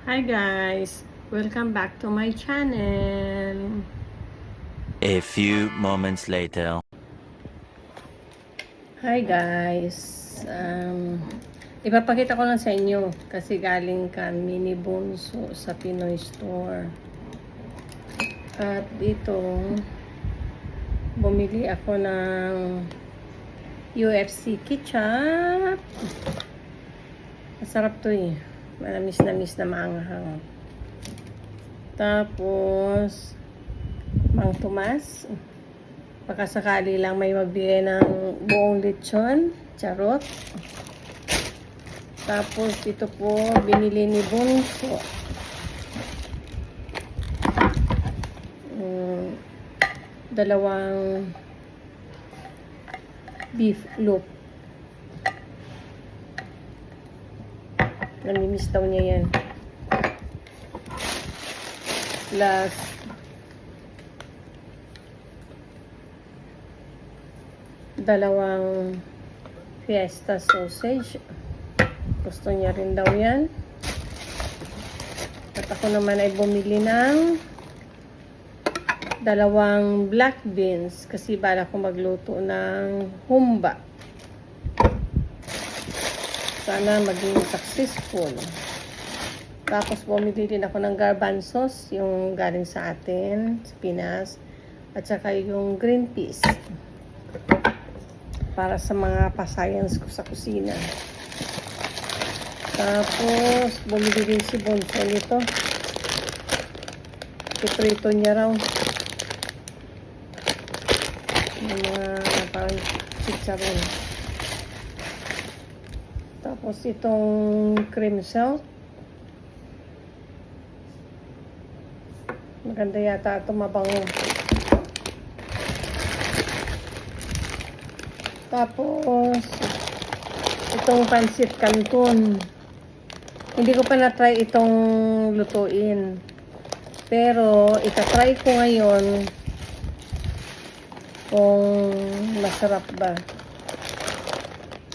Hi guys! Welcome back to my channel. A few moments later. Hi guys! Ipapakita ko lang sa inyo kasi galing kami ni Bunso sa Pinoy Store. At dito, bumili ako ng UFC ketchup. Masarap to eh. Manamis-namis na maanghang. Tapos, Mang Tomas. Pagkasakali lang may magbigay ng buong lechon. Charot. Tapos, ito po, binili ni Bunso. Dalawang beef loop. Namimiss daw niya yan. Plus, dalawang Fiesta sausage. Gusto niya rin daw yan. At ako naman ay bumili ng dalawang black beans kasi bala ko magluto ng humba. Sana maging successful. Tapos bumili din ako ng garbanzos, yung galing sa atin, sa Pinas. At saka yung green peas. Para sa mga pascience ko sa kusina. Tapos, bumili din si Bunso nito. Piprito niya raw. Yung mga parang chicharon. Tapos, itong cream shell. Maganda yata ito, mabango. Tapos, itong pancit canton. Hindi ko pa na-try itong lutuin. Pero, itatry ko ngayon kung masarap ba.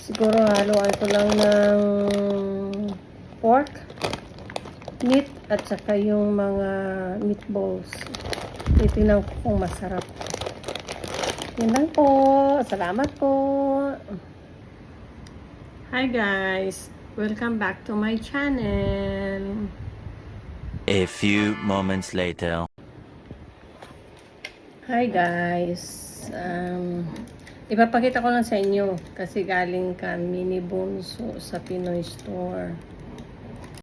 Siguro haluan ko lang ng pork, meat, at saka yung mga meatballs. Titignan ko kung masarap. Yun lang po. Salamat po. Hi guys. Welcome back to my channel. A few moments later. Hi guys. Ipapakita ko lang sa inyo kasi galing kami ni Bunso sa Pinoy Store.